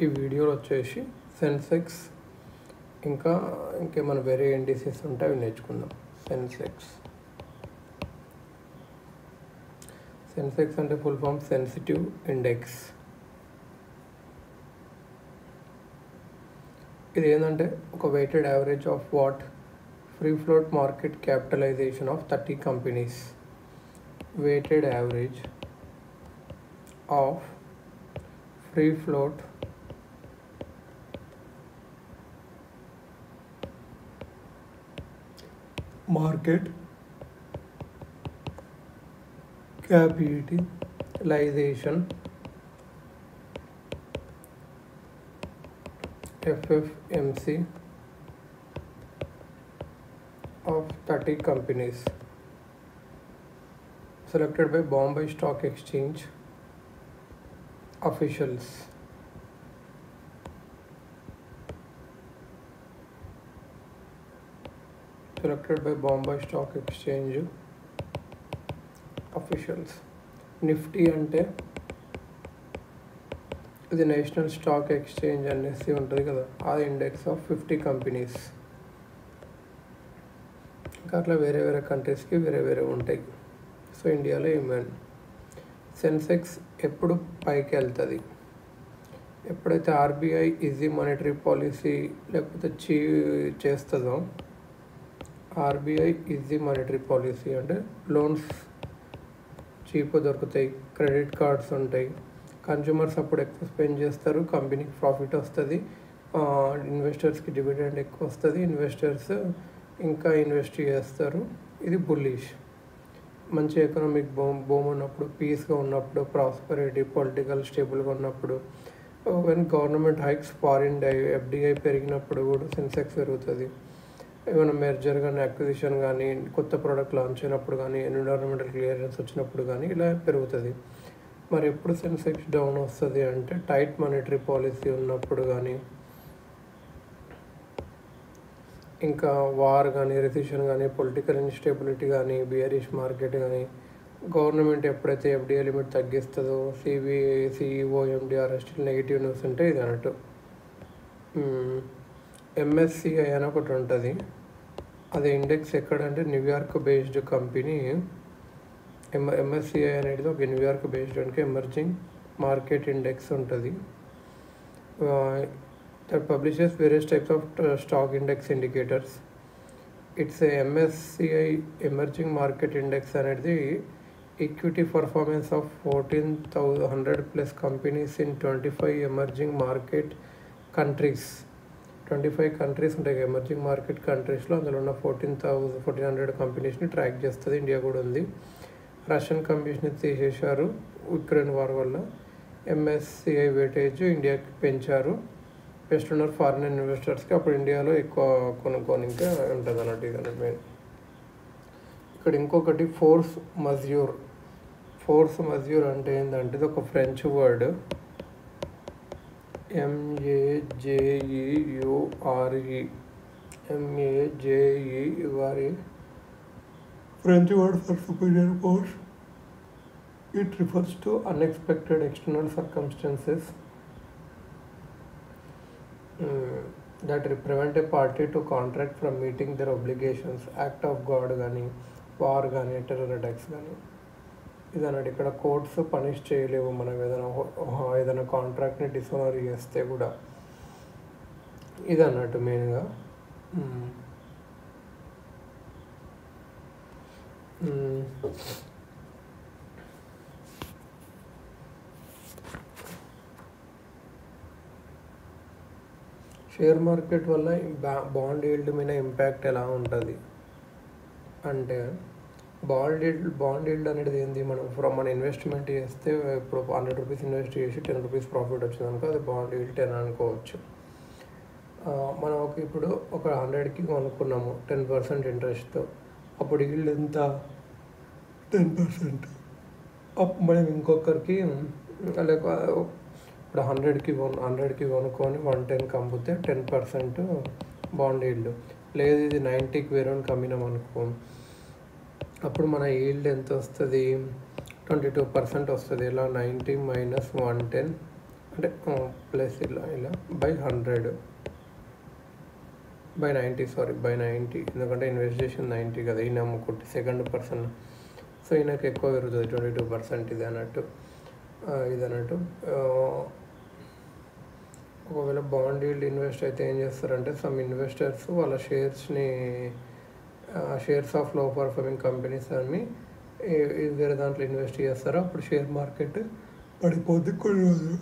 ఈ వీడియోలో వచ్చేసి సెన్సెక్స్ ఇంకేమైనా వేరే ఇండిసెస్ ఉంటే అవి నేర్చుకుందాం. సెన్సెక్స్ అంటే ఫుల్ ఫామ్ సెన్సిటివ్ ఇండెక్స్. ఇది ఏంటంటే ఒక weighted average of what free float market capitalization of 30 companies. Weighted average of free float market capitalization FFMC of 30 companies selected by Bombay Stock Exchange officials. Selected by Bombay Stock Exchange officials. Nifty అంటే ఇది national stock exchange అనేసి ఉంటుంది కదా, ఆ index of 50 companies. ఇంకా అట్లా వేరే వేరే కంట్రీస్కి వేరే వేరే ఉంటాయి. సో ఇండియాలో ఏమైనా సెన్సెక్స్ ఎప్పుడు పైకి వెళ్తుంది? ఎప్పుడైతే ఆర్బీఐ ఈజీ మానిటరీ పాలసీ లేకపోతే చేస్తుందో, ఆర్బీఐ ఈజీ మానిటరీ పాలసీ అంటే లోన్స్ చీప్గా దొరుకుతాయి, క్రెడిట్ కార్డ్స్ ఉంటాయి, కన్జ్యూమర్స్ అప్పుడు ఎక్కువ స్పెండ్ చేస్తారు, కంపెనీకి ప్రాఫిట్ వస్తుంది, ఇన్వెస్టర్స్కి డివిడెండ్ ఎక్కువ వస్తుంది, ఇన్వెస్టర్స్ ఇంకా ఇన్వెస్ట్ చేస్తారు. ఇది బుల్లిష్. మంచి ఎకనామిక్ బూమ్ ఉన్నప్పుడు, పీస్గా ఉన్నప్పుడు, ప్రాస్పరిటీ, పొలిటికల్ స్టేబుల్గా ఉన్నప్పుడు, when government hikes foreign FDI పెరిగినప్పుడు కూడా సెన్సెక్స్ పెరుగుతుంది. ఏమైనా మెర్జర్ కానీ, అక్విజిషన్ కానీ, కొత్త ప్రోడక్ట్ లాంచ్ అయినప్పుడు కానీ, ఎన్విరాన్మెంటల్ క్లియరెన్స్ వచ్చినప్పుడు కానీ ఇలా పెరుగుతుంది. మరి ఎప్పుడు సెన్సెక్స్ డౌన్ వస్తుంది అంటే టైట్ మానిటరీ పాలసీ ఉన్నప్పుడు కానీ, ఇంకా వార్ కానీ, రెసిషన్ కానీ, పొలిటికల్ ఇన్స్టెబిలిటీ కానీ, బియరిష్ మార్కెట్ కానీ, గవర్నమెంట్ ఎప్పుడైతే ఎఫ్డిఐ లిమిట్ తగ్గిస్తుందో, CEO MDR still negative news ఉంటే ఇది అన్నట్టు. ఎంఎస్సిఐ అని ఒకటి ఉంటుంది. అది ఇండెక్స్ ఎక్కడంటే న్యూయార్క్ బేస్డ్ కంపెనీ. ఎంఎస్సిఐ అనేది ఒక న్యూయార్క్ బేస్డ్ అంటే ఎమర్జింగ్ మార్కెట్ ఇండెక్స్ ఉంటుంది. That publishes various types of stock index indicators. It's MSCI emerging market index అనేది equity performance of 14,100+ companies in 25 emerging market countries. 25 countries ఉంటాయి emerging market కంట్రీస్లో. అందులో ఉన్న 1400 కంపెనీస్ని track చేస్తుంది. ఇండియా కూడా ఉంది. రష్యన్ కంపెనీస్ని తీసేశారు ఉక్రెయిన్ వార్ వల్ల. ఎంఎస్సిఐ వెయిటేజ్ ఇండియాకి పెంచారు. బెస్ట్ ఉన్నారు ఫారిన్ ఇన్వెస్టర్స్కి. అప్పుడు ఇండియాలో ఎక్కువ కొనుక్కొని ఇంకా ఉంటుంది అన్నట్టు. ఇది అన్నట్టు మెయిన్. ఇక్కడ ఇంకొకటి ఫోర్స్ మజ్యూర్. ఫోర్స్ మజ్యూర్ అంటే ఏంటంటే ఇది ఒక French word. MAJEURE French word for superior force. It refers to unexpected external circumstances that prevent a party to contract from meeting their obligations. Act of God కానీ, వార్ కానీ, terror attacks కానీ ఇది అన్నట్టు. ఇక్కడ కోర్ట్స్ పనిష్ చేయలేవు మనం ఏదైనా కాంట్రాక్ట్ని డిసోనర్ చేస్తే కూడా. ఇది అన్నట్టు మెయిన్గా. షేర్ మార్కెట్ వల్ల బాండ్ ఈల్డ్ మీద ఇంపాక్ట్ ఎలా ఉంటుంది అంటే, బాండ్ ఈల్డ్ అనేది ఏంది, మన ఇన్వెస్ట్మెంట్ చేస్తే ఇప్పుడు 100 రూపీస్ ఇన్వెస్ట్ చేసి 10 రూపీస్ ప్రాఫిట్ వచ్చిందనుకో అది బాండ్ ఈల్డ్ 10 అనుకోవచ్చు. మనం ఇప్పుడు ఒక 100కి కొనుక్కున్నాము 10% ఇంట్రెస్ట్తో. అప్పుడు ఈల్డ్ ఎంత? 10%. మనం ఇంకొకరికి లేక ఇప్పుడు 100కి కొనుక్కొని 110కి అమ్మితే 10% బాండ్ ఈల్డ్. లేదు ఇది 90కి వేరే కమ్మినాం అనుకో, అప్పుడు మన ఈల్డ్ ఎంత వస్తుంది? 22% వస్తుంది. ఇలా 90 - 110 అంటే ప్లస్ ఇలా ఇలా బై 100 బై 90 సారీ బై 90, ఎందుకంటే ఇన్వెస్ట్ చేసిన 90 కదా, ఈయన అమ్ముకుంటే సెకండ్ పర్సన్, సో ఈయనకు ఎక్కువ పెరుగుతుంది 22% ఇది అన్నట్టు. ఒకవేళ బాండ్ ఈల్డ్ ఇన్వెస్ట్ అయితే ఏం చేస్తారంటే సమ్ ఇన్వెస్టర్స్ వాళ్ళ షేర్స్ ఆఫ్ లో పర్ఫార్మింగ్ కంపెనీస్ అని వేరే దాంట్లో ఇన్వెస్ట్ చేస్తారు. అప్పుడు షేర్ మార్కెట్ పడిపోద్ది కొన్ని రోజులు.